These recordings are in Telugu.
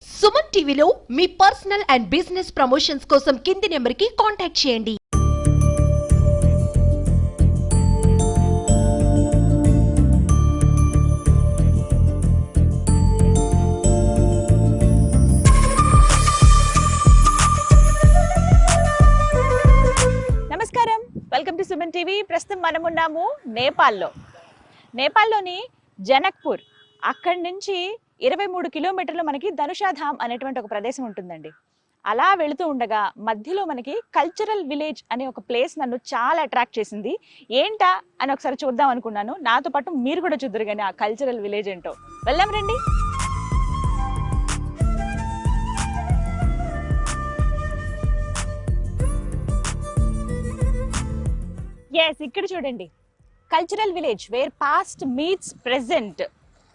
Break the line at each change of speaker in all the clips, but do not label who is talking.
సుమన్ టీవీలో మీ పర్సనల్ అండ్ బిజినెస్ ప్రమోషన్స్ కోసం కింది నెంబర్కి కాంటాక్ట్ చేయండి.
నమస్కారం, వెల్కమ్ టు సుమన్ టీవీ. ప్రస్తుతం మనం ఉన్నాము నేపాల్లోని జనక్పూర్. అక్కడి నుంచి 23 కిలోమీటర్లు మనకి ధనుషాధామ్ అనేటువంటి ఒక ప్రదేశం ఉంటుందండి. అలా వెళుతూ ఉండగా మధ్యలో మనకి కల్చరల్ విలేజ్ అనే ఒక ప్లేస్ నన్ను చాలా అట్రాక్ట్ చేసింది. ఏంటా అని ఒకసారి చూద్దాం అనుకున్నాను. నాతో పాటు మీరు కూడా చూద్దరు కానీ ఆ కల్చరల్ విలేజ్ ఏంటో. వెళ్దాం రండి. ఎస్, ఇక్కడ చూడండి, cultural village where past meets present.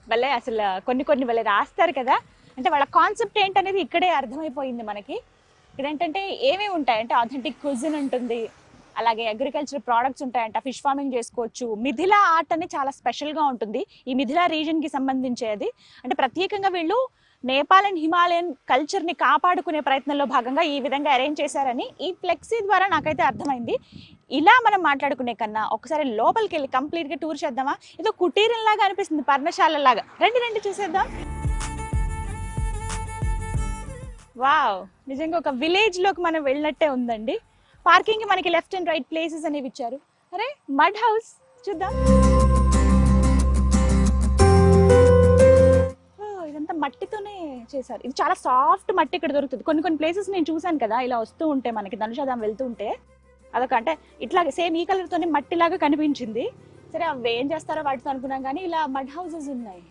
వాళ్ళే అసలు కొన్ని వాళ్ళే రాస్తారు కదా, అంటే వాళ్ళ కాన్సెప్ట్ ఏంటనేది ఇక్కడే అర్థమైపోయింది మనకి. ఇక్కడ ఏంటంటే ఏమేమి ఉంటాయంటే ఆథెంటిక్ క్విజిన్ ఉంటుంది, అలాగే అగ్రికల్చర్ ప్రోడక్ట్స్ ఉంటాయంట, ఫిష్ ఫార్మింగ్ చేసుకోవచ్చు. మిథిలా ఆర్ట్ అని చాలా స్పెషల్గా ఉంటుంది ఈ మిథిలా రీజన్కి సంబంధించేది. అంటే ప్రత్యేకంగా వీళ్ళు నేపాల్ అండ్ హిమాలయన్ కల్చర్ని కాపాడుకునే ప్రయత్నంలో భాగంగా ఈ విధంగా అరేంజ్ చేశారని ఈ ఫ్లెక్సీ ద్వారా నాకైతే అర్థమైంది. ఇలా మనం మాట్లాడుకునే కన్నా ఒకసారి లోపలికి వెళ్ళి కంప్లీట్గా టూర్ చేద్దామా? ఏదో కుటీరంలాగా అనిపిస్తుంది, పర్ణశాలలాగా. రండి చూసేద్దాం. వావ్, నిజంగా ఒక విలేజ్లోకి మనం వెళ్ళినట్టే ఉందండి. పార్కింగ్కి మనకి లెఫ్ట్ అండ్ రైట్ ప్లేసెస్ అనేవి ఇచ్చారు. అరే, మడ్ హౌస్ చూద్దాం. ఇదంతా మట్టితోనే చేశారు. ఇది చాలా సాఫ్ట్ మట్టి ఇక్కడ దొరుకుతుంది. కొన్ని ప్లేసెస్ నేను చూసాను కదా, ఇలా వస్తూ ఉంటే మనకి ధనుషాధామ్ వెళ్తూ ఉంటే అదొక అంటే ఇట్లాగే సేమ్ ఈ కలర్తోనే మట్టిలాగా కనిపించింది. సరే, అవి ఏం చేస్తారో వాటితో అనుకున్నాం, కానీ ఇలా మడ్ హౌసెస్ ఉన్నాయి.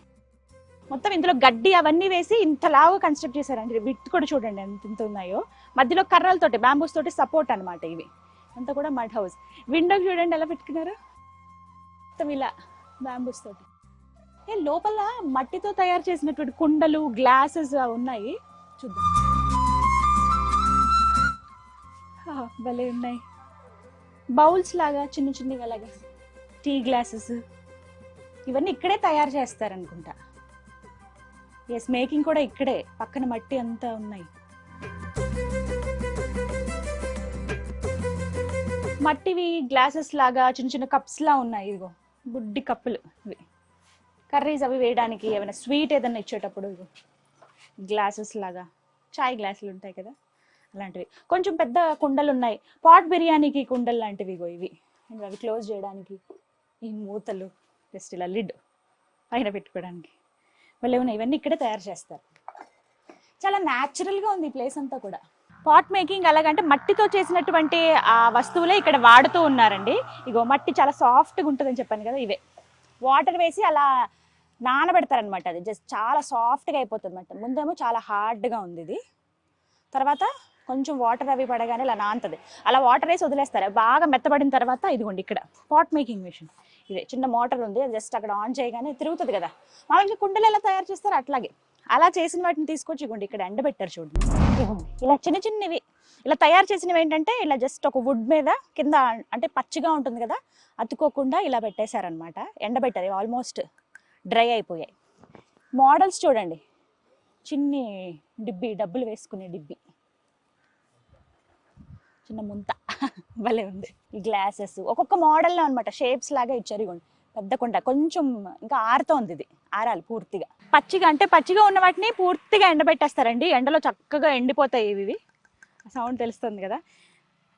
మొత్తం ఇందులో గడ్డి అవన్నీ వేసి ఇంతలాగా కన్స్ట్రక్ట్ చేశారండి. విత్ కూడా చూడండి ఎంత ఉన్నాయో. మధ్యలో కర్రలతోటి, బ్యాంబూస్ తోటి సపోర్ట్ అనమాట ఇవి. అంతా కూడా మడ్ హౌస్. విండోకి చూడండి ఎలా పెట్టుకున్నారు, మొత్తం ఇలా బ్యాంబూస్ తోటి. లోపల మట్టితో తయారు చేసినటువంటి కుండలు, గ్లాసెస్ ఉన్నాయి. చూద్దాం. భలే ఉన్నాయి. బౌల్స్ లాగా చిన్నగా అలాగా, టీ గ్లాసెస్, ఇవన్నీ ఇక్కడే తయారు చేస్తారనుకుంటా. ఎస్, మేకింగ్ కూడా ఇక్కడే. పక్కన మట్టి అంతా ఉన్నాయి. మట్టివి గ్లాసెస్ లాగా చిన్న కప్స్ లా ఉన్నాయి. ఇదిగో బుడ్డి కప్పులు, ఇవి కర్రీస్ అవి వేయడానికి, ఏమైనా స్వీట్ ఏదైనా ఇచ్చేటప్పుడు. ఇవి గ్లాసెస్ లాగా, చాయ్ గ్లాసులు ఉంటాయి కదా, అలాంటివి. కొంచెం పెద్ద కుండలు ఉన్నాయి, పాట్ బిర్యానీకి కుండలు లాంటివి. ఇగో ఇవి అవి క్లోజ్ చేయడానికి. ఈ మూతలు జస్ట్ ఇలా లిడ్ పైన పెట్టుకోవడానికి వాళ్ళు ఏమన్నా ఇవన్నీ ఇక్కడే తయారు చేస్తారు. చాలా న్యాచురల్గా ఉంది ఈ ప్లేస్ అంతా కూడా. పాట్ మేకింగ్ అలాగంటే మట్టితో చేసినటువంటి ఆ వస్తువులే ఇక్కడ వాడుతూ ఉన్నారండి. ఇగో మట్టి చాలా సాఫ్ట్గా ఉంటుందని చెప్పాను కదా, ఇవే వాటర్ వేసి అలా నానబెడతారనమాట. అది జస్ట్ చాలా సాఫ్ట్గా అయిపోతుంది అన్నమాట. ముందేమో చాలా హార్డ్గా ఉంది ఇది, తర్వాత కొంచెం వాటర్ అవి పడగానే ఇలా నానుతుంది. అలా వాటర్ వేసి వదిలేస్తారు. బాగా మెత్తబడిన తర్వాత ఇదిగోండి ఇక్కడ పాట్ మేకింగ్ మిషన్. ఇదే చిన్న మోటార్ ఉంది, జస్ట్ అక్కడ ఆన్ చేయగానే తిరుగుతుంది కదా. మామూలుగా కుండలు ఎలా తయారు చేస్తారు అట్లాగే అలా చేసిన వాటిని తీసుకొచ్చి ఇవ్వండి ఇక్కడ ఎండబెట్టారు. చూడండి, ఇలా చిన్నవి ఇలా తయారు చేసినవి ఏంటంటే ఇలా జస్ట్ ఒక వుడ్ మీద కింద, అంటే పచ్చిగా ఉంటుంది కదా, అతుక్కోకుండా ఇలా పెట్టేశారనమాట. ఎండబెట్టారు, ఆల్మోస్ట్ డ్రై అయిపోయాయి. మోడల్స్ చూడండి, చిన్ని డిబ్బి, డబ్బులు వేసుకునే డిబ్బి, చిన్న ముంత భలే ఉంది. ఈ గ్లాసెస్ ఒక్కొక్క మోడల్లో అనమాట, షేప్స్ లాగా ఇచ్చారు. ఇవ్వండి పెద్ద కుండ, కొంచెం ఇంకా ఆరుతోంది, ఇది ఆరాలి పూర్తిగా. పచ్చిగా ఉన్న వాటిని పూర్తిగా ఎండబెట్టేస్తారండి. ఎండలో చక్కగా ఎండిపోతాయి ఇవి. సౌండ్ తెలుస్తుంది కదా.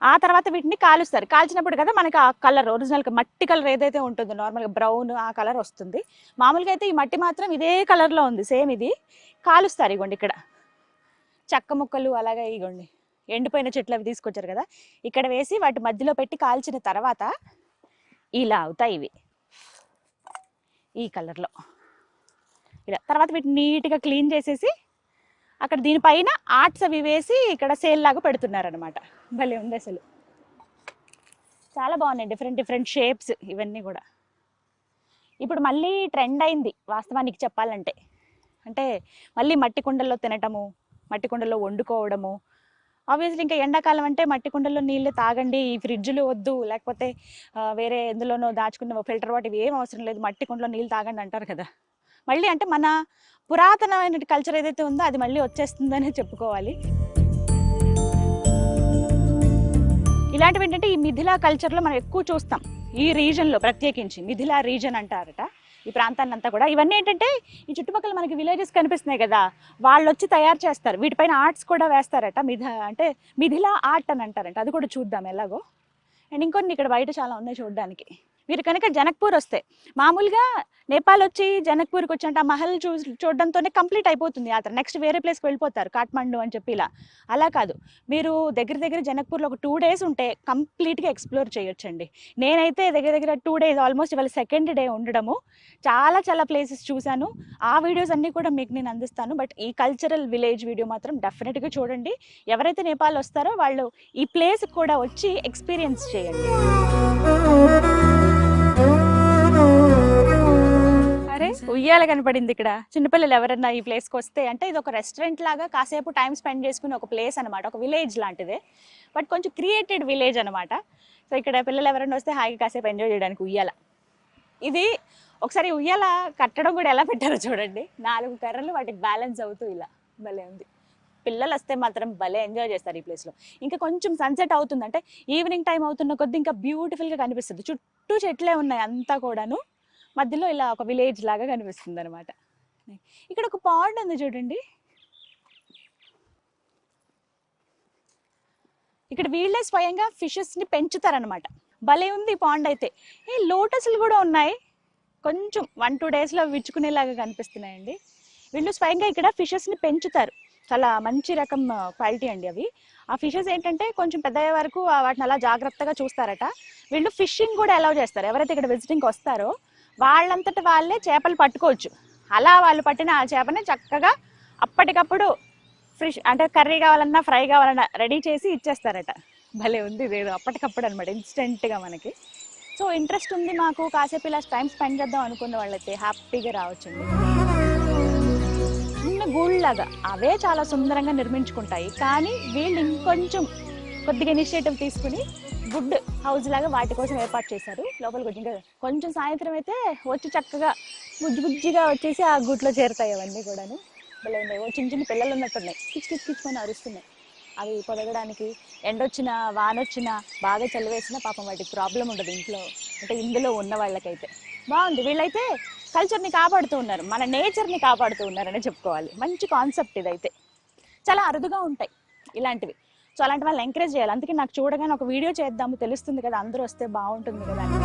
ఆ తర్వాత వీటిని కాలుస్తారు. కాల్చినప్పుడు కదా మనకి ఆ కలర్, ఒరిజినల్ మట్టి కలర్ ఏదైతే ఉంటుందో నార్మల్గా బ్రౌన్, ఆ కలర్ వస్తుంది. మామూలుగా అయితే ఈ మట్టి మాత్రం ఇదే కలర్లో ఉంది, సేమ్ ఇది. కాలుస్తారు. ఇగోండి ఇక్కడ చెక్క ముక్కలు, అలాగే ఇగోండి ఎండిపోయిన చెట్లు అవి తీసుకొచ్చారు కదా, ఇక్కడ వేసి వాటి మధ్యలో పెట్టి కాల్చిన తర్వాత ఇలా అవుతాయి ఇవి, ఈ కలర్లో ఇలా. తర్వాత వీటిని నీట్గా క్లీన్ చేసేసి అక్కడ దీనిపైన ఆర్ట్స్ అవి వేసి ఇక్కడ సేల్ లాగా పెడుతున్నారనమాట. భలే ఉంది అసలు, చాలా బాగున్నాయి. డిఫరెంట్ షేప్స్ ఇవన్నీ కూడా. ఇప్పుడు మళ్ళీ ట్రెండ్ అయింది వాస్తవానికి చెప్పాలంటే. అంటే మళ్ళీ మట్టి కుండల్లో తినటము, మట్టి కుండల్లో వండుకోవడము. ఆబ్వియస్లీ ఇంకా ఎండాకాలం అంటే మట్టి కుండల్లో నీళ్ళే తాగండి, ఈ ఫ్రిడ్జ్లు వద్దు, లేకపోతే వేరే ఎందులోనో దాచుకున్న ఫిల్టర్ వాటర్ ఇవి ఏం అవసరం లేదు, మట్టి కుండలో నీళ్ళు తాగండి అంటారు కదా. మళ్ళీ అంటే మన పురాతనమైన కల్చర్ ఏదైతే ఉందో అది మళ్ళీ వచ్చేస్తుందనే చెప్పుకోవాలి. ఇలాంటివి ఏంటంటే ఈ మిథిలా కల్చర్లో మనం ఎక్కువ చూస్తాం. ఈ రీజన్లో ప్రత్యేకించి మిథిలా రీజన్ అంటారట ఈ ప్రాంతాన్ని అంతా కూడా. ఇవన్నీ ఏంటంటే ఈ చుట్టుపక్కల మనకి విలేజెస్ కనిపిస్తున్నాయి కదా, వాళ్ళు వచ్చి తయారు చేస్తారు. వీటిపైన ఆర్ట్స్ కూడా వేస్తారట. అంటే మిథిలా ఆర్ట్ అని అంటారంట. అది కూడా చూద్దాం ఎలాగో. అండ్ ఇంకొన్ని ఇక్కడ బయట చాలా ఉన్నాయి చూడడానికి. మీరు కనుక జనక్పూర్ వస్తే, మామూలుగా నేపాల్ వచ్చి జనక్పూర్కి వచ్చి అంటే ఆ మహల్ చూడడంతోనే కంప్లీట్ అయిపోతుంది యాత్ర. నెక్స్ట్ వేరే ప్లేస్కి వెళ్ళిపోతారు, కాఠ్మండు అని చెప్పి ఇలా. అలా కాదు, మీరు దగ్గర జనక్పూర్లో ఒక 2 days ఉంటే కంప్లీట్గా ఎక్స్ప్లోర్ చేయొచ్చండి. నేనైతే దగ్గర 2 days, ఆల్మోస్ట్ ఇవాళ సెకండ్ డే ఉండడము, చాలా ప్లేసెస్ చూశాను. ఆ వీడియోస్ అన్నీ కూడా మీకు నేను అందిస్తాను. బట్ ఈ కల్చరల్ విలేజ్ వీడియో మాత్రం డెఫినెట్గా చూడండి. ఎవరైతే నేపాల్ వస్తారో వాళ్ళు ఈ ప్లేస్ కూడా వచ్చి ఎక్స్పీరియన్స్ చేయండి. అరే ఉయ్యాల కనపడింది ఇక్కడ. చిన్నపిల్లలు ఎవరన్నా ఈ ప్లేస్కి వస్తే, అంటే ఇది ఒక రెస్టారెంట్ లాగా కాసేపు టైం స్పెండ్ చేసుకునే ఒక ప్లేస్ అనమాట. ఒక విలేజ్ లాంటిదే, బట్ కొంచెం క్రియేటెడ్ విలేజ్ అనమాట. సో ఇక్కడ పిల్లలు ఎవరైనా వస్తే హాయిగా కాసేపు ఎంజాయ్ చేయడానికి ఉయ్యాల. ఇది ఒకసారి ఉయ్యాల కట్టడం కూడా ఎలా పెట్టారో చూడండి. 4 కర్రలు వాటికి బ్యాలెన్స్ అవుతూ ఇలా భలే ఉంది. పిల్లలు వస్తే మాత్రం భలే ఎంజాయ్ చేస్తారు ఈ ప్లేస్లో. ఇంకా కొంచెం సన్సెట్ అవుతుంది అంటే ఈవినింగ్ టైం అవుతున్న కొద్దీ ఇంకా బ్యూటిఫుల్గా కనిపిస్తుంది. చుట్టూ చెట్లే ఉన్నాయి అంతా కూడాను, మధ్యలో ఇలా ఒక విలేజ్ లాగా కనిపిస్తుంది అనమాట. ఇక్కడ ఒక పాండ్ ఉంది చూడండి. ఇక్కడ వీళ్ళే స్వయంగా ఫిషెస్ని పెంచుతారనమాట. భలే ఉంది పాండ్ అయితే. లోటస్లు కూడా ఉన్నాయి, కొంచెం 1-2 daysలో విచ్చుకునేలాగా కనిపిస్తున్నాయండి. వీళ్ళు స్వయంగా ఇక్కడ ఫిషెస్ని పెంచుతారు. చాలా మంచి రకం క్వాలిటీ అండి అవి. ఆ ఫిషెస్ ఏంటంటే కొంచెం పెద్దయ్యే వరకు వాటిని అలా జాగ్రత్తగా చూస్తారట. వీళ్ళు ఫిషింగ్ కూడా అలౌ చేస్తారు. ఎవరైతే ఇక్కడ విజిటింగ్కి వస్తారో వాళ్ళంతట వాళ్ళే చేపలు పట్టుకోవచ్చు. అలా వాళ్ళు పట్టిన ఆ చేపని చక్కగా అప్పటికప్పుడు ఫ్రెష్, అంటే కర్రీ కావాలన్నా ఫ్రై కావాలన్నా రెడీ చేసి ఇచ్చేస్తారట. భలే ఉంది ఇదేదో అప్పటికప్పుడు అనమాట, ఇన్స్టెంట్గా మనకి. సో ఇంట్రెస్ట్ ఉంది మాకు, కాసేపు ఇలా టైం స్పెండ్ చేద్దాం అనుకున్న వాళ్ళైతే హ్యాపీగా రావచ్చండి. చిన్న గూళ్ళలాగా అవే చాలా సుందరంగా నిర్మించుకుంటాయి, కానీ వీళ్ళు ఇంకొంచెం కొద్దిగా ఇనిషియేటివ్ తీసుకుని గుడ్ హౌస్ లాగా వాటి కోసం ఏర్పాటు చేశారు. లోపలికి వచ్చి ఇంకా కొంచెం సాయంత్రం అయితే వచ్చి చక్కగా బుజ్జిగా వచ్చేసి ఆ గుట్లో చేరుతాయి అవన్నీ కూడాను. భలే ఉన్నాయి. చిన్న పిల్లలు ఉన్నట్టున్నాయి, కిచ్చుకొని అరుస్తున్నాయి. అవి పొదగడానికి ఎండొచ్చినా వానొచ్చినా బాగా చలివేసినా పాపం వాటికి ప్రాబ్లం ఉండదు ఇంట్లో, అంటే ఇందులో ఉన్న వాళ్ళకైతే. బాగుంది. వీళ్ళైతే కల్చర్ని కాపాడుతూ ఉన్నారు, మన నేచర్ని కాపాడుతూ ఉన్నారని చెప్పుకోవాలి. మంచి కాన్సెప్ట్ ఇదైతే. చాలా అరుదుగా ఉంటాయి ఇలాంటివి. సో అలాంటి వాళ్ళని ఎంకరేజ్ చేయాలి. అందుకే నాకు చూడగానే ఒక వీడియో చేద్దాము, తెలుస్తుంది కదా, అందరూ వస్తే బాగుంటుంది కదా అని.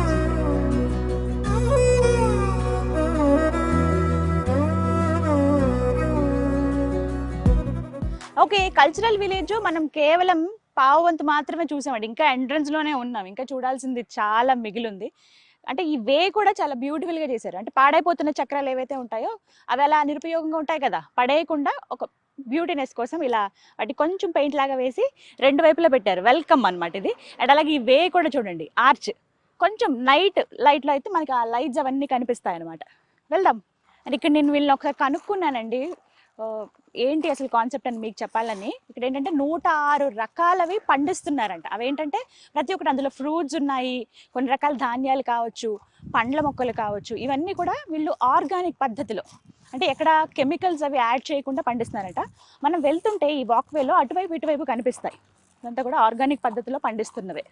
ఓకే, కల్చరల్ విలేజ్ మనం కేవలం పావువంతు మాత్రమే చూసామండి. ఇంకా ఎంట్రన్స్లోనే ఉన్నాం, ఇంకా చూడాల్సింది చాలా మిగిలింది. అంటే ఈ వే కూడా చాలా బ్యూటిఫుల్గా చేశారు. అంటే పాడైపోతున్న చక్రాలు ఏవైతే ఉంటాయో అవి అలా నిరుపయోగంగా ఉంటాయి కదా, పడేయకుండా ఒక బ్యూటీనెస్ కోసం ఇలా వాటి కొంచెం పెయింట్ లాగా వేసి 2 వైపులా పెట్టారు. వెల్కమ్ అనమాట ఇది. అండ్ అలాగే ఈ వే కూడా చూడండి, ఆర్చ్ కొంచెం నైట్ లైట్లో అయితే మనకి ఆ లైట్స్ అవన్నీ కనిపిస్తాయి అనమాట. వెళ్దాం. అండ్ ఇక్కడ నేను వీళ్ళని ఒకసారి కనుక్కున్నానండి, ఏంటి అసలు కాన్సెప్ట్ అని మీకు చెప్పాలని. ఇక్కడ ఏంటంటే 106 రకాలవి పండిస్తున్నారంట. అవేంటంటే ప్రతి ఒక్కటి అందులో ఫ్రూట్స్ ఉన్నాయి, కొన్ని రకాల ధాన్యాలు కావచ్చు, పండ్ల మొక్కలు కావచ్చు, ఇవన్నీ కూడా వీళ్ళు ఆర్గానిక్ పద్ధతిలో, అంటే ఎక్కడ కెమికల్స్ అవి యాడ్ చేయకుండా పండిస్తున్నారట. మనం వెళ్తుంటే ఈ వాక్వేలో అటువైపు ఇటువైపు కనిపిస్తాయి, ఇదంతా కూడా ఆర్గానిక్ పద్ధతిలో పండిస్తున్నవే.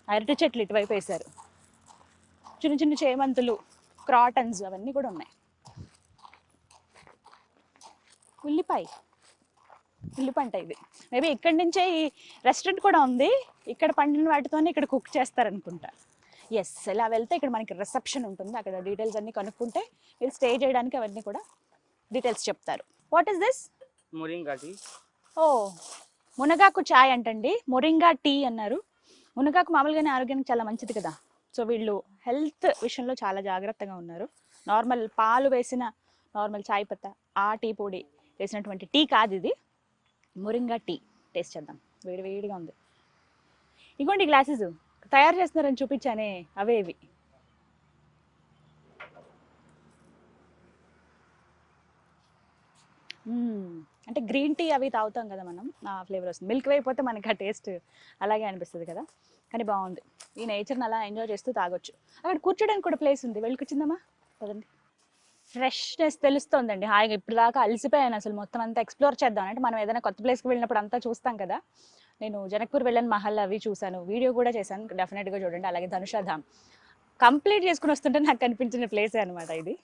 అరటి చెట్లు ఇటువైపు వేశారు, చిన్న చేమంతులు, క్రాటన్స్ అవన్నీ కూడా ఉన్నాయి. ఉల్లిపంట ఇది. మేబీ ఇక్కడి నుంచే ఈ రెస్టారెంట్ కూడా ఉంది, ఇక్కడ పండిన వాటితోనే ఇక్కడ కుక్ చేస్తారనుకుంటా. ఎస్, ఇలా వెళ్తే ఇక్కడ మనకి రిసెప్షన్ ఉంటుంది, అక్కడ డీటెయిల్స్ అన్నీ కనుక్కుంటే మీరు స్టే చేయడానికి అవన్నీ కూడా డీటెయిల్స్ చెప్తారు. What is this?
Moringa tea.
Oh, మునగాకు చాయ్ అంటండి, మొరింగా టీ అన్నారు. మునగాకు మామూలుగానే ఆరోగ్యానికి చాలా మంచిది కదా, సో వీళ్ళు హెల్త్ విషయంలో చాలా జాగ్రత్తగా ఉన్నారు. నార్మల్ పాలు వేసిన నార్మల్ చాయ్ పత్తా, ఆ టీ పొడి వేసినటువంటి టీ కాదు ఇది, మొరింగా టీ. టేస్ట్ చేద్దాం, వేడిగా ఉంది. ఇగోండి గ్లాసెస్ తయారు చేస్తున్నారని చూపించానే, అవే ఇవి. అంటే గ్రీన్ టీ అవి తాగుతాం కదా మనం, ఆ ఫ్లేవర్ వస్తుంది. మిల్క్ అయిపోతే మనకి ఆ టేస్ట్ అలాగే అనిపిస్తుంది కదా, కానీ బాగుంది. ఈ నేచర్ని అలా ఎంజాయ్ చేస్తూ తాగొచ్చు. అక్కడ కూర్చోడానికి కూడా ప్లేస్ ఉంది, వెళ్ళి కూర్చుందామా పదండి. ఫ్రెష్నెస్ తెలుస్తుందండి. హాయిగా ఇప్పుడు దాకా అలసిపోయాను అసలు, మొత్తం అంతా ఎక్స్ప్లోర్ చేద్దాం అంటే మనం ఏదైనా కొత్త ప్లేస్కి వెళ్ళినప్పుడు అంతా చూస్తాం కదా. నేను జనక్పూర్ వెళ్ళాను, మహల్ అవి చూశాను, వీడియో కూడా చేశాను, డెఫినెట్గా చూడండి. అలాగే ధనుషాధామ్ కంప్లీట్ చేసుకుని వస్తుంటే నాకు కనిపించిన ప్లేసే అనమాట ఇది.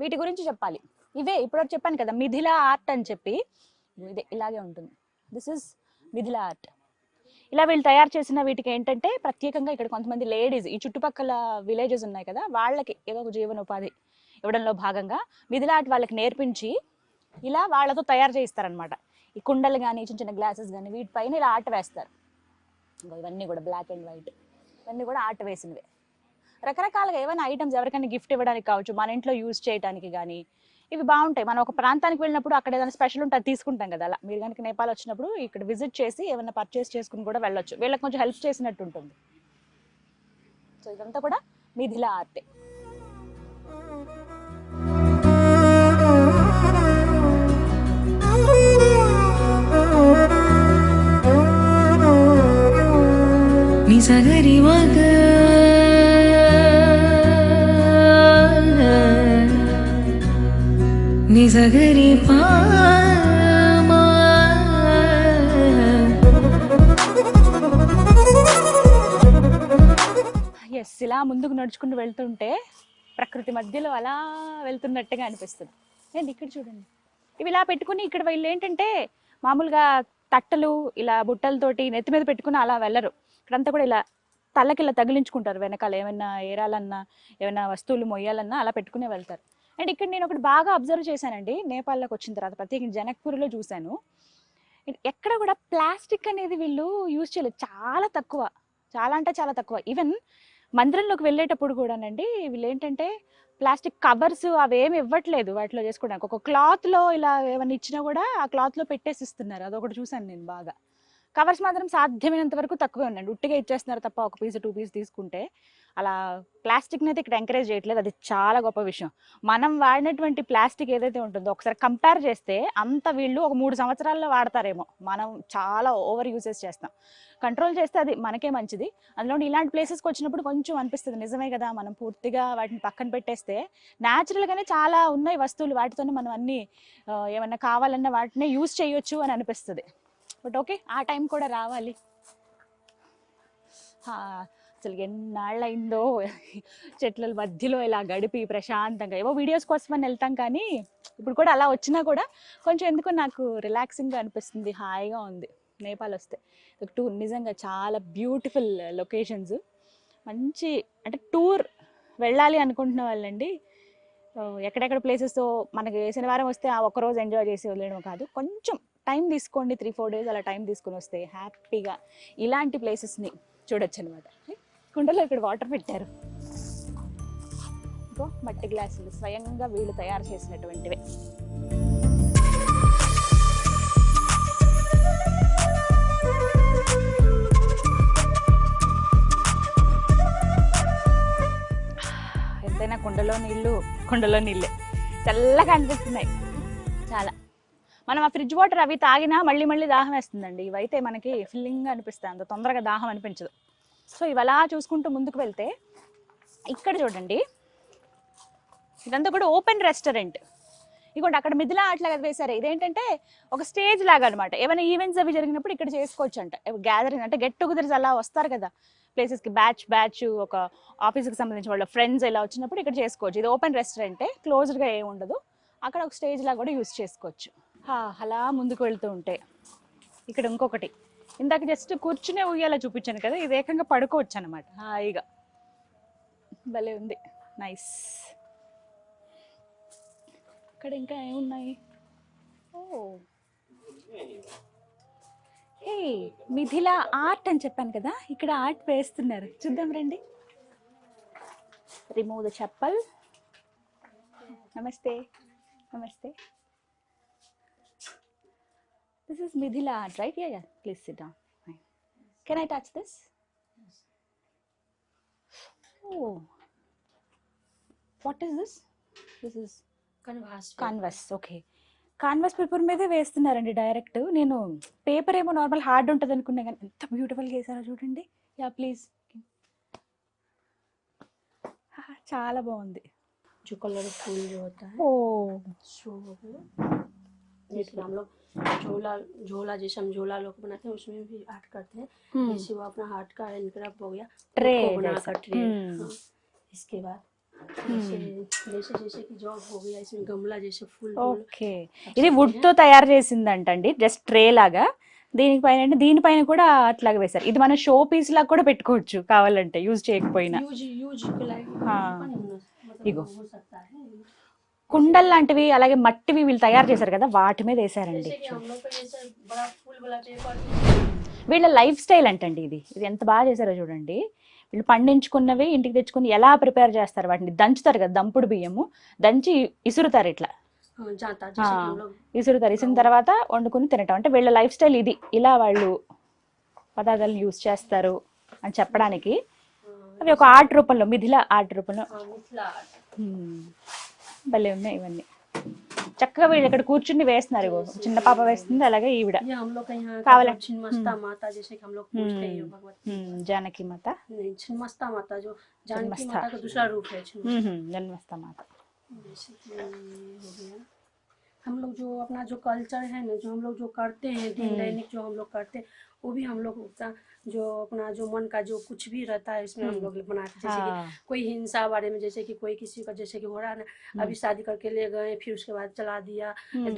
వీటి గురించి చెప్పాలి. ఇవే ఇప్పుడు చెప్పాను కదా మిథిలా ఆర్ట్ అని చెప్పి, ఇదే ఇలాగే ఉంటుంది. This is Mithila art. ఇలా వీళ్ళు తయారు చేసిన వీటికి ఏంటంటే ప్రత్యేకంగా ఇక్కడ కొంతమంది లేడీస్, ఈ చుట్టుపక్కల విలేజెస్ ఉన్నాయి కదా, వాళ్ళకి ఏదో ఒక జీవనోపాధి ఇవ్వడంలో భాగంగా మిథిలా ఆర్ట్ వాళ్ళకి నేర్పించి ఇలా వాళ్ళతో తయారు చేయిస్తారనమాట. ఈ కుండలు కానీ చిన్న చిన్న గ్లాసెస్ కానీ వీటిపైన ఇలా ఆర్ట్ వేస్తారు. ఇవన్నీ కూడా బ్లాక్ అండ్ వైట్, ఇవన్నీ కూడా ఆర్ట్ వేసినవే. రకరకాలుగా ఏమైనా ఐటమ్స్ ఎవరికైనా గిఫ్ట్ ఇవ్వడానికి కావచ్చు, మన ఇంట్లో యూజ్ చేయడానికి కానీ ఇవి బాగుంటాయి. మనం ఒక ప్రాంతానికి వెళ్ళినప్పుడు అక్కడ ఏదైనా స్పెషల్ ఉంటే అది తీసుకుంటాం కదా. అలా మీరు కనుక నేపాల్ వచ్చినప్పుడు ఇక్కడ విజిట్ చేసి ఏమైనా పర్చేస్ చేసుకుని కూడా వెళ్ళొచ్చు. వీళ్ళకి కొంచెం హెల్ప్ చేసినట్టు ఉంటుంది. సో ఇదంతా కూడా మిథిలా ఆర్టే.
నిజగరి మగ నిజగరి పామా.
ఎస్, ఇలా ముందుకు నడుచుకుంటూ వెళ్తుంటే ప్రకృతి మధ్యలో అలా వెళ్తున్నట్టుగా అనిపిస్తుంది. నేను ఇక్కడ చూడండి, ఇవి ఇలా పెట్టుకుని ఇక్కడ వీళ్ళు ఏంటంటే మామూలుగా తట్టలు ఇలా బుట్టలతోటి నెత్తి మీద పెట్టుకుని అలా వెళ్ళరు. ఇక్కడంతా కూడా ఇలా తలకి ఇలా తగిలించుకుంటారు, వెనకాల ఏమైనా ఏరాలన్నా ఏమైనా వస్తువులు మొయ్యాలన్నా అలా పెట్టుకునే వెళ్తారు. అండ్ ఇక్కడ నేను ఒకటి బాగా అబ్జర్వ్ చేశానండి, నేపాల్లోకి వచ్చిన తర్వాత ప్రత్యేకించి జనక్పూర్లో చూశాను. ఎక్కడ కూడా ప్లాస్టిక్ అనేది వీళ్ళు యూజ్ చేయలేదు, చాలా తక్కువ, చాలా అంటే చాలా తక్కువ. ఈవెన్ మందిరంలోకి వెళ్ళేటప్పుడు కూడానండి వీళ్ళు ఏంటంటే ప్లాస్టిక్ కవర్స్ అవేమి ఇవ్వట్లేదు వాటిలో చేసుకోవడానికి. ఒక క్లాత్లో ఇలా ఏమైనా ఇచ్చినా కూడా ఆ క్లాత్లో పెట్టేసి ఇస్తున్నారు, అదొకటి చూశాను నేను బాగా. కవర్స్ మాత్రం సాధ్యమైనంత వరకు తక్కువే ఉన్నాయండి, ఉట్టిగా ఇచ్చేస్తున్నారు తప్ప ఒక పీస్ 2 పీస్ తీసుకుంటే. అలా ప్లాస్టిక్ని అయితే ఇక్కడ ఎంకరేజ్ చేయట్లేదు, అది చాలా గొప్ప విషయం. మనం వాడినటువంటి ప్లాస్టిక్ ఏదైతే ఉంటుందో ఒకసారి కంపేర్ చేస్తే అంత వీళ్ళు ఒక 3 సంవత్సరాల్లో వాడతారేమో, మనం చాలా ఓవర్ యూజెస్ చేస్తాం. కంట్రోల్ చేస్తే అది మనకే మంచిది. అందులో ఇలాంటి ప్లేసెస్కి వచ్చినప్పుడు కొంచెం అనిపిస్తుంది, నిజమే కదా, మనం పూర్తిగా వాటిని పక్కన పెట్టేస్తే న్యాచురల్గానే చాలా ఉన్నాయి వస్తువులు, వాటితోనే మనం అన్నీ ఏమన్నా కావాలన్నా వాటినే యూజ్ చేయొచ్చు అని అనిపిస్తుంది. బట్ ఓకే, ఆ టైం కూడా రావాలి. అసలు ఎన్నాళ్ళైందో చెట్ల మధ్యలో ఇలా గడిపి ప్రశాంతంగా, ఏవో వీడియోస్ కోసమని వెళ్తాం కానీ ఇప్పుడు కూడా అలా వచ్చినా కూడా కొంచెం ఎందుకో నాకు రిలాక్సింగ్గా అనిపిస్తుంది, హాయిగా ఉంది నేపాల్ వస్తే. టూర్ నిజంగా చాలా బ్యూటిఫుల్ లొకేషన్స్, మంచి అంటే టూర్ వెళ్ళాలి అనుకుంటున్న వాళ్ళండి. ఎక్కడెక్కడ ప్లేసెస్ మనకి శనివారం వస్తే ఆ ఒక్కరోజు ఎంజాయ్ చేసి వెళ్ళడం కాదు, కొంచెం టైం తీసుకోండి, 3-4 డేస్ అలా టైం తీసుకొని వస్తే హ్యాపీగా ఇలాంటి ప్లేసెస్ని చూడొచ్చు అనమాట. కుండలో ఇక్కడ వాటర్ పెట్టారు, ఇంకో మట్టి గ్లాసులు స్వయంగా వీళ్ళు తయారు చేసినటువంటివే. ఎంతైనా కుండలో నీళ్ళే చల్లగా అనిపిస్తున్నాయి చాలా. మనం ఆ ఫ్రిడ్జ్ వాటర్ అవి తాగినా మళ్ళీ మళ్ళీ దాహం వేస్తుందండి, ఇవైతే మనకి ఫిల్లింగ్గా అనిపిస్తాయి, అంత తొందరగా దాహం అనిపించదు. సో ఇవి అలా చూసుకుంటూ ముందుకు వెళ్తే ఇక్కడ చూడండి, ఇదంతా కూడా ఓపెన్ రెస్టారెంట్. ఇదిగోండి అక్కడ మిథిలా ఆర్ట్ లాగా వేశారు, ఇదేంటంటే ఒక స్టేజ్ లాగా అనమాట. ఏమైనా ఈవెంట్స్ అవి జరిగినప్పుడు ఇక్కడ చేసుకోవచ్చు అంట, గ్యాదరింగ్ అంటే గెట్ టుగెదర్స్ అలా వస్తారు కదా ప్లేసెస్కి, బ్యాచ్ ఒక ఆఫీస్కి సంబంధించిన వాళ్ళ ఫ్రెండ్స్ ఇలా వచ్చినప్పుడు ఇక్కడ చేసుకోవచ్చు. ఇది ఓపెన్ రెస్టారెంటే, క్లోజ్డ్గా ఏమి ఉండదు, అక్కడ ఒక స్టేజ్ లాగా కూడా యూజ్ చేసుకోవచ్చు. అలా ముందుకు వెళ్తూ ఉంటే ఇక్కడ ఇంకొకటి, ఇందాక జస్ట్ కూర్చునే ఉయ్యాల చూపించాను కదా, ఇది ఏకంగా పడుకోవచ్చు అనమాట హాయిగా, భలే ఉంది, నైస్. ఇక్కడ ఇంకా ఏమున్నాయి, ఏ మిథిలా ఆర్ట్ అని చెప్పాను కదా, ఇక్కడ ఆర్ట్ వేస్తున్నారు, చూద్దాం రండి. Remove the chappal. నమస్తే నమస్తే. This is Midhila art, right? Yeah. Please sit down. Fine. Can I touch this? Yes. Oh. What is this? This is canvas. Okay. Canvas paper మీదే వేస్తున్నారండి డైరెక్ట్. నేను పేపర్ ఏమో నార్మల్ హార్డ్ ఉంటుంది అనుకున్నా కానీ ఎంత బ్యూటిఫుల్గా వేసారో చూడండి. Yeah please. చాలా బాగుంది.
जो कलरफुल जो होता है
ఓ
शो हो गया। जैसे हम लोग झोला झोला जैसे हम झोला लोग बनाते हैं उसमें भी आर्ट करते हैं। जैसे वो अपना हार्ट का हैंडक्राफ्ट हो गया
ट्रे
उसको बनाकर
जैसा।
ट्रे। हाँ, इसके बाद जैसे जैसे जैसे कि जॉब हो गया इसमें गमला जैसे फूल
ఓకే, ఇది వుడ్ తో తయారు చేసిందంటండి, జస్ట్ ట్రే లాగా. దీనిపైన కూడా అట్లాగా వేశారు. ఇది మన షో పీస్ లాగా కూడా పెట్టుకోవచ్చు కావాలంటే, యూజ్ చేయకపోయినా.
यूज यूज के लाइक
हाँ।
मतलब
इगो।
हो सकता है।
కుండల్ లాంటివి అలాగే మట్టివి వీళ్ళు తయారు చేశారు కదా, వాటి మీద వేసారండి.
जैसे कि हम लोग का जैसे बड़ा फूल वाला पेपर
వీళ్ళ లైఫ్ స్టైల్ అంటండి ఇది. ఇది ఎంత బాగా చేశారో చూడండి. వీళ్ళు పండించుకున్నవి ఇంటికి తెచ్చుకుని ఎలా ప్రిపేర్ చేస్తారు, వాటిని దంచుతారు కదా, దంపుడు బియ్యము దంచి ఇసురుతారు ఇట్లా.
जाता जैसे कि हम लोग
ఇసురుతారు, ఇసిన తర్వాత వండుకుని తినటం. అంటే వీళ్ళ లైఫ్ స్టైల్ ఇది, ఇలా వాళ్ళు పదార్థాలను యూజ్ చేస్తారు అని చెప్పడానికి. అవి ఒక ఆర్ట్ రూపంలో, మిథిల ఆర్ట్ రూపంలో.
मिथिला
భలే ఉన్నాయి ఇవన్నీ. చక్కగా వీళ్ళు ఇక్కడ కూర్చుని వేస్తున్నారు. ఇగో చిన్న పాప వేస్తుంది, అలాగే ఈవిడ.
ये हम लोग का यहाँ
कावला।
का छिन्नमस्ता माता जैसे कि हम लोग पूछते हैं भगवती
జానకి మాత,
नहीं छिन्नमस्ता माता जो जानकी
छिन्नमस्ता।
माता का दूसरा रूप है छिन्नमस्ता।
జన్మస్థ మాత.
जैसे कि ये हो गया हम लोग जो अपना जो कल्चर है ना जो हम लोग जो करते हैं दिन दैनिक जो हम लोग करते हैं वो भी हम लोग उतना जो अपना जो मन का जो कुछ भी रहता है इसमें हम लोग बनाते हैं। जैसे कि कोई हिंसा बारे में, जैसे कि कोई किसी का जैसे कि हो रहा है ना, अभी शादी करके ले गए फिर उसके बाद चला दिया,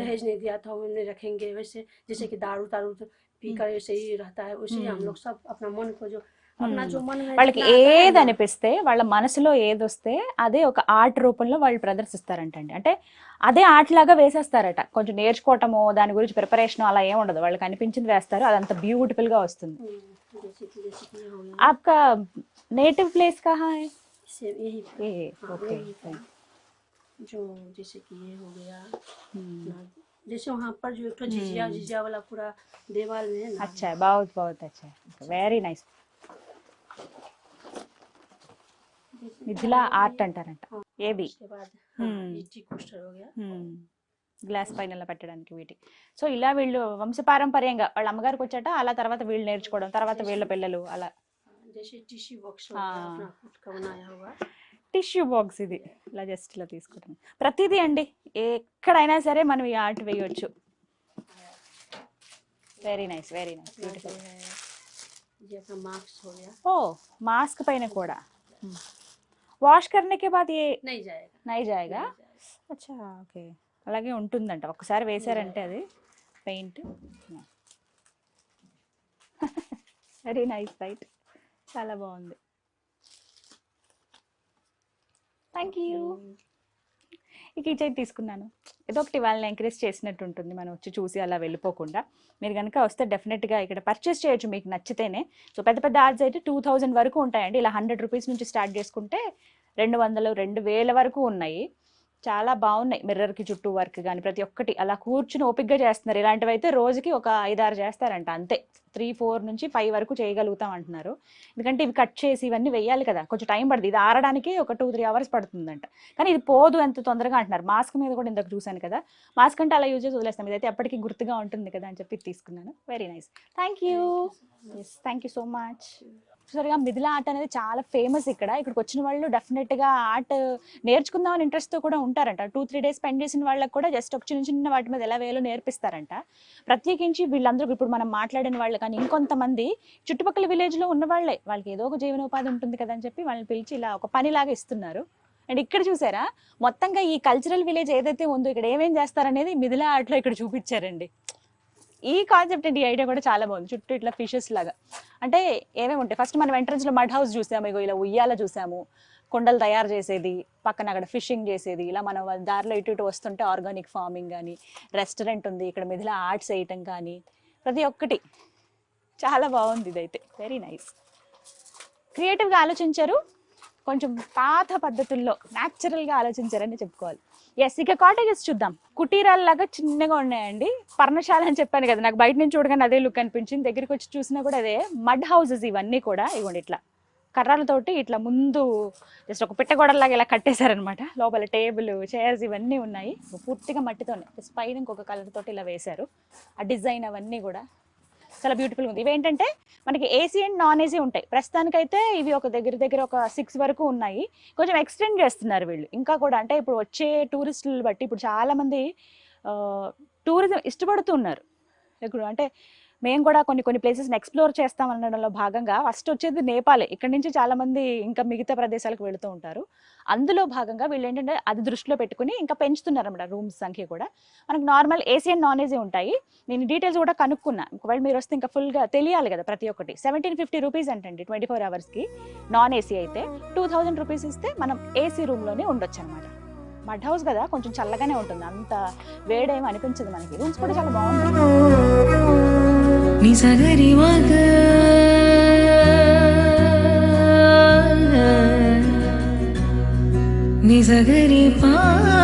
दहेज नहीं दिया था वो नहीं रखेंगे, वैसे जैसे कि दारू तारू पी कर ऐसे ही रहता है, उसी हम लोग सब अपना मन को जो अपना जो मन में
వాళ్ళకి
जितना आता है
ఏది
ना,
అనిపిస్తే, వాళ్ళ మనసులో ఏదొస్తే అదే ఒక ఆర్ట్ రూపంలో వాళ్ళు ప్రదర్శిస్తారంటండి. అంటే అదే ఆర్ట్ లాగా వేసేస్తారట. కొంచెం నేర్చుకోవటము, దాని గురించి ప్రిపరేషన్ అలా ఏం ఉండదు, వాళ్ళకి అనిపించింది వేస్తారు, అదంతా బ్యూటిఫుల్ గా వస్తుంది.
जैसे कि ये हो गया
आपका नेटिव प्लेस कहाँ है?
इससे यही
ये
हाँ,
ओके।
यही है। जो जैसे कि ये हो गया ना, जैसे वहाँ पर जो एक ठो झिझिया झिझिया वाला पूरा देवाल में है ना,
अच्छा है, बहुत बहुत अच्छा है, वेरी నైస్. మిథిలా ఆర్ట్ అంటారంట ఏవి.
उसके बाद हाँ, ये टी कोस्टर हो गया।
గ్లాస్ పైన ఇలా పెట్టడానికి వీటి. సో ఇలా వీళ్ళు వంశపారంపర్యంగా వాళ్ళ అమ్మగారికి వచ్చాట, అలా తర్వాత వీళ్ళు నేర్చుకోవడం, తర్వాత వీళ్ళ పిల్లలు అలా.
जैसे टिश्यू बॉक्स हो गया अपना खुद का बनाया हुआ।
టిష్యూ బాక్స్ ఇది ఇలా జస్ట్ ఇలా తీసుకుంటాం. ప్రతిదీ అండి, ఎక్కడైనా సరే మనం ఈ ఆర్ట్ వేయొచ్చు. Very nice, very nice, beautiful.
ये अपना मास्क हो गया,
ఓ మాస్క్ పైన కూడా వాష్ करने के बाद ये
नहीं जाएगा
नहीं जाएगा. అచ్చా ఓకే, అలాగే ఉంటుందంట. ఒకసారి వేసారంటే అది పెయింట్. వెరీ నైస్ రైట్, చాలా బాగుంది. Thank you. ఈ కీచైన్ తీసుకున్నాను, ఏదో ఒకటి వాళ్ళని ఎంకరేజ్ చేసినట్టు ఉంటుంది, మనం వచ్చి చూసి అలా వెళ్ళిపోకుండా. మీరు కనుక వస్తే డెఫినెట్గా ఇక్కడ పర్చేస్ చేయొచ్చు మీకు నచ్చితేనే. సో పెద్ద పెద్ద ఆర్ట్స్ అయితే 2000 వరకు ఉంటాయండి. ఇలా 100 రూపీస్ నుంచి స్టార్ట్ చేసుకుంటే 200, 2000 వరకు ఉన్నాయి. చాలా బాగున్నాయి. మిర్రర్కి చుట్టూ వర్క్ కానీ ప్రతి ఒక్కటి అలా కూర్చుని ఓపిక్గా చేస్తున్నారు. ఇలాంటివి అయితే రోజుకి ఒక 5-6 చేస్తారంట అంతే. 3-4 నుంచి 5 వరకు చేయగలుగుతాం అంటున్నారు. ఎందుకంటే ఇవి కట్ చేసి ఇవన్నీ వెయ్యాలి కదా, కొంచెం టైం పడుతుంది. ఇది ఆరడానికి ఒక 2-3 అవర్స్ పడుతుందంట. కానీ ఇది పోదు ఎంత తొందరగా అంటున్నారు. మాస్క్ మీద కూడా ఇందాక చూశాను కదా, మాస్క్ అంటే అలా యూజ్ చేసి వదిలేస్తాం, ఇదైతే ఎప్పటికీ గుర్తుగా ఉంటుంది కదా అని చెప్పి తీసుకున్నాను. Very nice, thank you. Yes, thank you so much. చూసారుగా, మిథిలా ఆర్ట్ అనేది చాలా ఫేమస్ ఇక్కడ. ఇక్కడికి వచ్చిన వాళ్ళు డెఫినెట్గా ఆర్ట్ నేర్చుకుందామని ఇంట్రెస్ట్తో కూడా ఉంటారంట. 2-3 డేస్ స్పెండ్ చేసిన వాళ్ళకి కూడా జస్ట్ ఒక చిన్న చిన్న వాటి మీద ఎలా వేయాలో నేర్పిస్తారంట. ప్రత్యేకించి వీళ్ళందరూ ఇప్పుడు మనం మాట్లాడిన వాళ్ళు కానీ ఇంకొంతమంది చుట్టుపక్కల విలేజ్లో ఉన్న వాళ్ళే, వాళ్ళకి ఏదో ఒక జీవనోపాధి ఉంటుంది కదా అని చెప్పి వాళ్ళని పిలిచి ఇలా ఒక పనిలాగా ఇస్తున్నారు. అండ్ ఇక్కడ చూసారా, మొత్తంగా ఈ కల్చరల్ విలేజ్ ఏదైతే ఉందో ఇక్కడ ఏమేం చేస్తారనేది మిథిలా ఆర్ట్లో ఇక్కడ చూపించారండి. ఈ కాన్సెప్ట్ అండి, ఈ ఐడియా కూడా చాలా బాగుంది. చుట్టూ ఇట్లా ఫిషెస్ లాగా, అంటే ఏమేమి ఉంటాయి. ఫస్ట్ మనం ఎంట్రన్స్లో మడ్ హౌస్ చూసాము, ఇగో ఇలా ఉయ్యాల చూసాము, కొండలు తయారు చేసేది, పక్కన అక్కడ ఫిషింగ్ చేసేది, ఇలా మనం దారిలో ఇటు ఇటు వస్తుంటే ఆర్గానిక్ ఫార్మింగ్ కానీ, రెస్టారెంట్ ఉంది ఇక్కడ, మిథిలా ఆర్ట్స్ వేయటం కానీ, ప్రతి ఒక్కటి చాలా బాగుంది. ఇదైతే వెరీ నైస్, క్రియేటివ్గా ఆలోచించారు, కొంచెం పాత పద్ధతుల్లో న్యాచురల్గా ఆలోచించారని చెప్పుకోవాలి. ఎస్, ఇక కాటేజెస్ చూద్దాం. కుటీరాల్లాగా చిన్నగా ఉన్నాయండి. పర్ణశాల అని చెప్పాను కదా, నాకు బయట నుంచి చూడగానే అదే లుక్ అనిపించింది. దగ్గరికి వచ్చి చూసినా కూడా అదే. మడ్ హౌసెస్ ఇవన్నీ కూడా ఇవ్వండి, ఇట్లా కర్రలతోటి ఇట్లా ముందు జస్ట్ ఒక పిట్టగోడలాగా ఇలా కట్టేశారనమాట. లోపల టేబుల్, చైర్స్ ఇవన్నీ ఉన్నాయి, పూర్తిగా మట్టితోనే. జస్ట్ పైన ఇంకొక కలర్ తోటి ఇలా వేశారు. ఆ డిజైన్ అవన్నీ కూడా చాలా బ్యూటిఫుల్ ఉంది. ఇవి ఏంటంటే మనకి ఏసీ అండ్ నాన్ ఏసీ ఉంటాయి. ప్రస్తుతానికైతే ఇవి ఒక దగ్గర ఒక 6 వరకు ఉన్నాయి. కొంచెం ఎక్స్టెండ్ చేస్తున్నారు వీళ్ళు ఇంకా కూడా. అంటే ఇప్పుడు వచ్చే టూరిస్టులు బట్టి ఇప్పుడు చాలా మంది టూరిజం ఇష్టపడుతున్నారు. ఇప్పుడు అంటే మేము కూడా కొన్ని ప్లేసెస్ని ఎక్స్ప్లోర్ చేస్తాం అనడంలో భాగంగా ఫస్ట్ వచ్చేది నేపాలే. ఇక్కడ నుంచి చాలా మంది ఇంకా మిగతా ప్రదేశాలకు వెళుతూ ఉంటారు. అందులో భాగంగా వీళ్ళు ఏంటంటే అది దృష్టిలో పెట్టుకుని ఇంకా పెంచుతున్నారు అన్నమాట రూమ్స్ సంఖ్య కూడా. మనకు normal AC and non AC ఉంటాయి. నేను డీటెయిల్స్ కూడా కనుక్కున్నా. ఒకవేళ మీరు వస్తే ఇంకా ఫుల్గా తెలియాలి కదా ప్రతి ఒక్కటి. 1750 రూపీస్ అంటండి 24 అవర్స్కి. నాన్ ఏసీ అయితే 2000 రూపీస్ ఇస్తే మనం ఏసీ రూమ్లోనే ఉండొచ్చు అనమాట. మడ్ హౌస్ కదా, కొంచెం చల్లగానే ఉంటుంది, అంత వేడేం అనిపించదు మనకి. రూమ్స్ కూడా చాలా బాగుంటాయి.
నిజగరి మగ నిజగరి పామా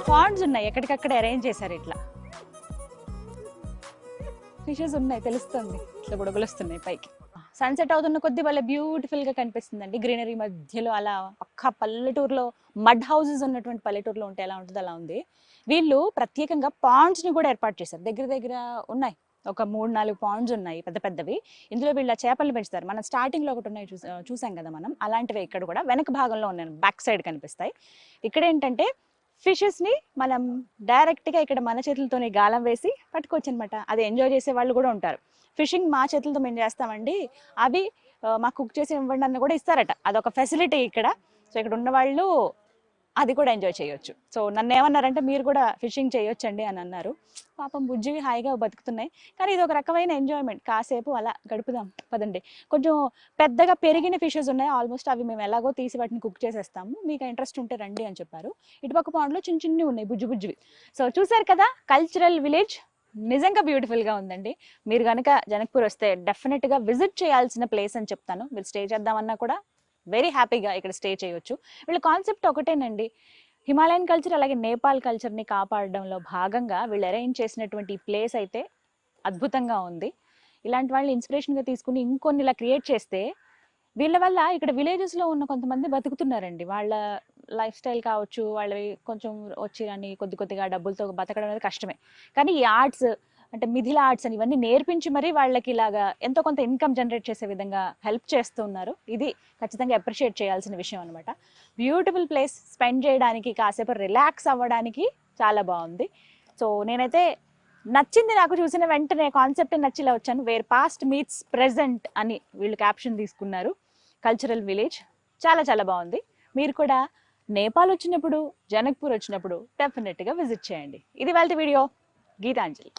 పాండ్స్ ఉన్నాయి, ఎక్కడికక్కడ అరేంజ్ చేశారు. ఇట్లా ఫిషెస్ ఉన్నాయి, తెలుస్తుంది. ఇట్లా బుడగలు వస్తున్నాయి పైకి. సన్సెట్ అవుతున్న కొద్దీ వాళ్ళ బ్యూటిఫుల్ గా కనిపిస్తుందండి. గ్రీనరీ మధ్యలో అలా పక్క పల్లెటూరులో మడ్ హౌసెస్ ఉన్నటువంటి పల్లెటూరులో ఉంటే ఎలా ఉంటుంది అలా ఉంది. వీళ్ళు ప్రత్యేకంగా పాండ్స్ ని కూడా ఏర్పాటు చేశారు. దగ్గర ఉన్నాయి, ఒక 3-4 పాండ్స్ ఉన్నాయి పెద్ద పెద్దవి. ఇందులో వీళ్ళ చేపలు పెంచుతారు. మనం స్టార్టింగ్ లో ఒకటి ఉన్నాయి చూసాం కదా మనం, అలాంటివి ఇక్కడ కూడా వెనక భాగంలో ఉన్నాయి, బ్యాక్ సైడ్ కనిపిస్తాయి. ఇక్కడ ఏంటంటే ఫిషెస్ ని మనం డైరెక్ట్ గా ఇక్కడ మన చేతులతోనే గాలం వేసి పట్టుకోవచ్చు అనమాట. అది ఎంజాయ్ చేసే వాళ్ళు కూడా ఉంటారు. ఫిషింగ్ మా చేతులతో మేము చేస్తామండి, అవి మాకు కుక్ చేసి ఇవ్వండి అని కూడా ఇస్తారట. అదొక ఫెసిలిటీ ఇక్కడ. సో ఇక్కడ ఉన్న వాళ్ళు అది కూడా ఎంజాయ్ చేయొచ్చు. సో నన్ను ఏమన్నారంటే మీరు కూడా ఫిషింగ్ చేయొచ్చండి అని అన్నారు. పాపం బుజ్జివి హాయిగా బతుకుతున్నాయి, కానీ ఇది ఒక రకమైన ఎంజాయ్మెంట్. కాసేపు అలా గడుపుదాం పదండి. కొంచెం పెద్దగా పెరిగిన ఫిషెస్ ఉన్నాయి ఆల్మోస్ట్, అవి మేము ఎలాగో తీసి వాటిని కుక్ చేసేస్తాము, మీకు ఇంట్రెస్ట్ ఉంటే రండి అని చెప్పారు. ఇటుపక్క పాండ్లో చిన్ని ఉన్నాయి బుజ్జివి. సో చూసారు కదా కల్చరల్ విలేజ్, నిజంగా బ్యూటిఫుల్గా ఉందండి. మీరు కనుక జనక్పూర్ వస్తే డెఫినెట్గా విజిట్ చేయాల్సిన ప్లేస్ అని చెప్తాను. మీరు స్టే చేద్దామన్నా కూడా వెరీ హ్యాపీగా ఇక్కడ స్టే చేయొచ్చు. వీళ్ళ కాన్సెప్ట్ ఒకటేనండి, హిమాలయన్ కల్చర్ అలాగే నేపాల్ కల్చర్ని కాపాడడంలో భాగంగా వీళ్ళు అరేంజ్ చేసినటువంటి ప్లేస్ అయితే అద్భుతంగా ఉంది. ఇలాంటి వాళ్ళని ఇన్స్పిరేషన్గా తీసుకుని ఇంకొన్ని ఇలా క్రియేట్ చేస్తే వీళ్ళ వల్ల ఇక్కడ విలేజెస్లో ఉన్న కొంతమంది బతుకుతున్నారండి. వాళ్ళ లైఫ్ స్టైల్ కావచ్చు, వాళ్ళవి కొంచెం వచ్చి కొద్దిగా డబ్బులతో బతకడం అనేది కష్టమే, కానీ ఈ ఆర్ట్స్ అంటే మిథిల ఆర్ట్స్ అని ఇవన్నీ నేర్పించి మరీ వాళ్ళకి ఇలాగా ఎంతో కొంత ఇన్కమ్ జనరేట్ చేసే విధంగా హెల్ప్ చేస్తున్నారు. ఇది ఖచ్చితంగా అప్రిషియేట్ చేయాల్సిన విషయం అనమాట. బ్యూటిఫుల్ ప్లేస్, స్పెండ్ చేయడానికి, కాసేపు రిలాక్స్ అవ్వడానికి చాలా బాగుంది. సో నేనైతే నచ్చింది, నాకు చూసిన వెంటనే కాన్సెప్ట్ నచ్చిలా వచ్చాను. వేర్ పాస్ట్ మీట్స్ ప్రెజెంట్ అని వీళ్ళు క్యాప్షన్ తీసుకున్నారు. కల్చరల్ విలేజ్ చాలా బాగుంది. మీరు కూడా నేపాల్ వచ్చినప్పుడు, జనక్పూర్ వచ్చినప్పుడు డెఫినెట్గా విజిట్ చేయండి. ఇది వాళ్ళ వీడియో. గీతాంజలి.